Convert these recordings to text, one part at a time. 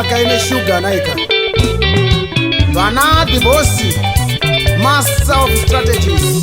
Yaka ine sugar naika. Bana the boss, master of strategies.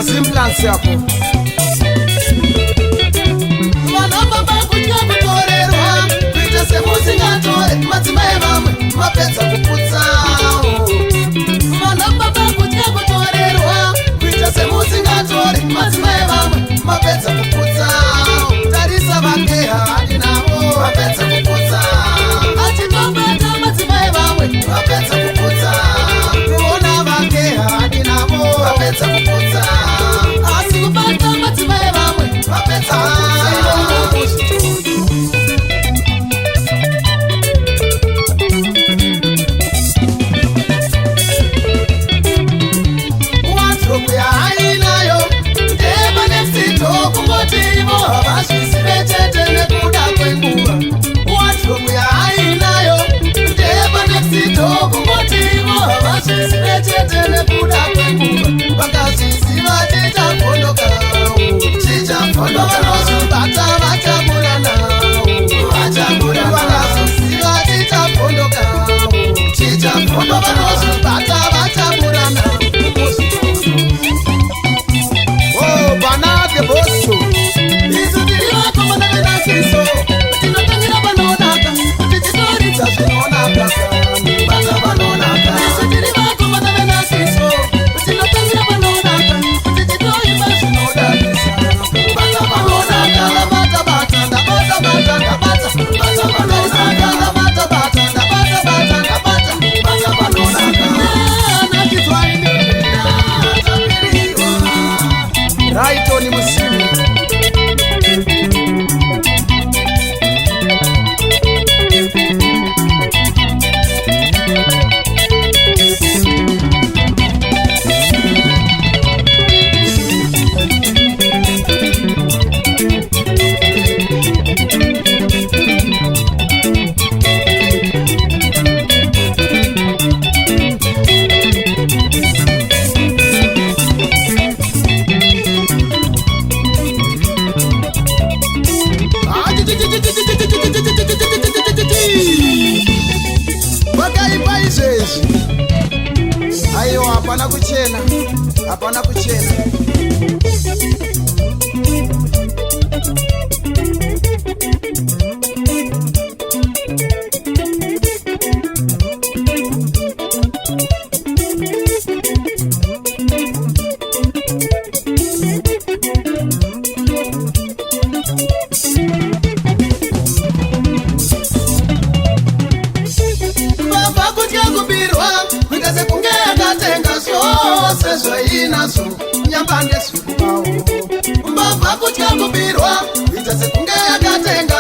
Simplance yako Wanamba bakuja kutorerwa Kuita semuzi ngatore Matimae mamwe Mapeta kuputsa Wanamba bakuja kutorerwa Kuita semuzi ngatore Matimae mamwe Mapeta kuputsa Tarisa bakeha hadi namo Mapeta kuputsa Achitopeta matimae mamwe Mapeta kuputsa Kuona bakeha hadi namo Mapeta kuputsa Asikupata matimae mamwe Mapeta Watu ya hainayo Eba nefsito kumotivo Habashisiretete nekuda kwenguwa Watu ya hainayo Eba nefsito kumotivo Habashisiretete nekuda kwenguwa Bakasisi vatita fondoka Chicha fondoka Bata vatamurana Vatamurana Bakasisi vatita fondoka Chicha fondoka Bata vatamurana Oh, banate bosso Isu diriwa kama na vena kiso Tinotangira banonaka Tichitori tashinonaka Bata banonaka Isu diriwa kama na vena kiso Tinotangira banonaka Tichitori tashinonaka Bata banonaka Bata bata da bata bata da bata Bata banonaka Bata bata da bata bata da bata Bata banonaka Na kitwaini Raito ni musimu Ayo hapana kuchena Hapana kuchena Baba kutya kubirwa Kuitase kungea katenga Sezwa inaso Nyambande sikubawo Baba kutya kubirwa Kuitase kungea katenga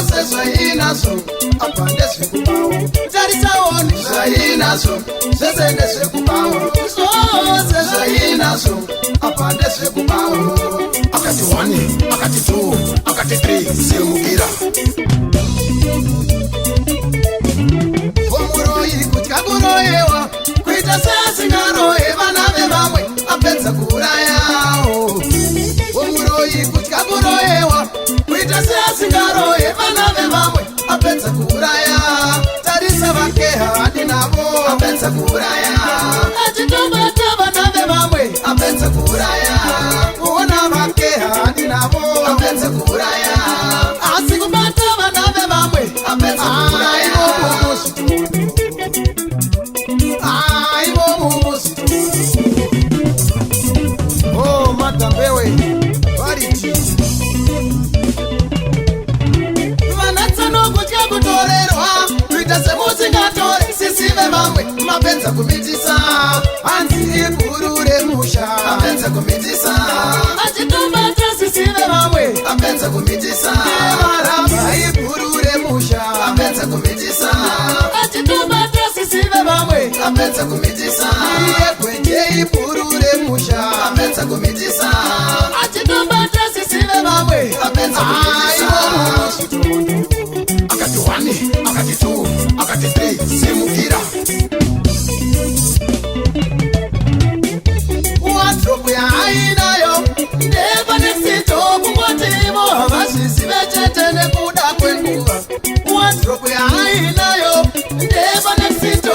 Sezwa inaso Apande sikubawo Tarisa oni Sezwa inaso Sezende sikubawo Sezwa inaso Apande sikubawo Akati 1, akati 2, akati 3 Simugira Omuroi kutya kuroyewa Kuita kuita seasingarohe vana vevamwe apedza kuurayawo umuroyi kutya kuroyewa kuita seasingarohe vana vevamwe apedza kuuraya tarisa vakeha handinavo apedza kuuraya achitobata vana vevamwe apedza kuuraya kuona vakeha handinavo apedza kuuraya asi kubata vana vevamwe apedza kuuraya oh matambewe variti vanatsanokutya kutorerwa kuita semusingatore sisive vamwe mapedza kumitisa hanzi ibhuru remusha apedza kumitisa achitobata sisive vamwe apedza kumitisa varamba ibhuru remusha apedza kumitisa achitobata sisive vamwe apedza kumitisa iye kwenje ibhuru remusha apedza kumitisa achitobata sisive vamwe apedza kumitisa akati 1 akati 2 akati 3 simukira wardrobe yainayo ndepanesito kungotivo havazvizive chete nekuda kwenguva wardrobe yainayo ndepanesito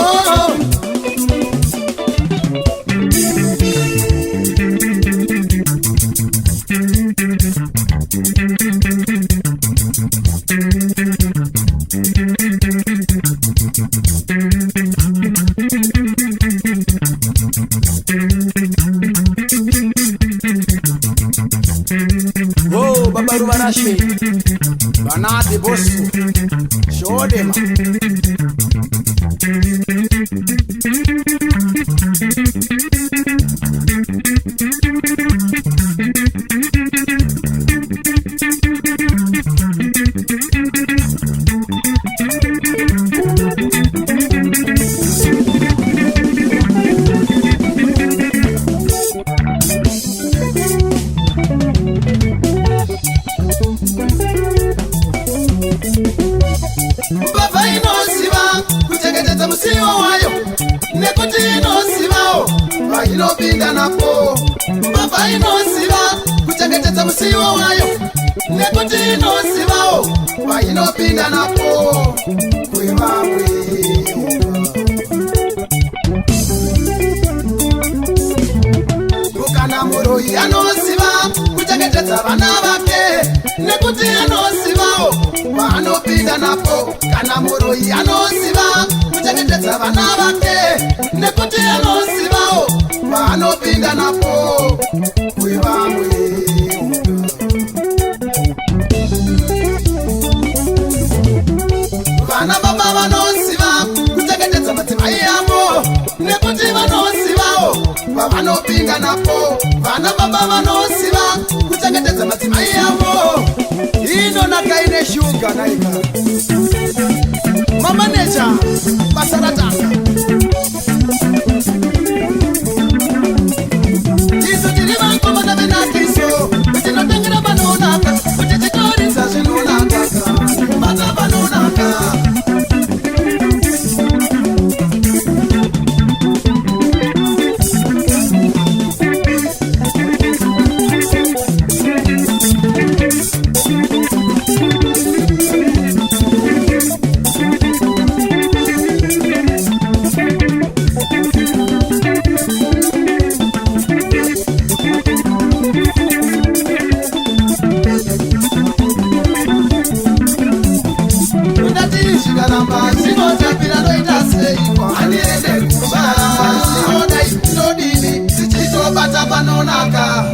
oh baba ruvarashe vanati bosu shodema baba inoziva kuchengetedza musiwo wayo nekuti inozivawo vainopinda napo baba inoziva kuchengetedza musiwo wayo nekuti inozivawo vainopinda napo kwevamwe kana muroyi anoziva kuchengetedza vana vake nekuti anozivawo vaanopinda napo kana muroyi anoziva kuchengetedza vana vake nekuti anozivawo vaanopinda napo kwevamwe vana baba vanoziva kuchengetedza madzimai avo nekuti vanozivawo vavanopinda napo vana baba vanoziva kuchengetedza madzimai avo inonaka ine shuga naika mamaneja basa ratanga isu tiri vankomana venakiso tinotengera vanonaka kuti titoridza zvinonakaka vana vanonaka zvikaramba zvinotapira noita seikwa handiende kubaramba zvinodai ndodini tichitobata panonaka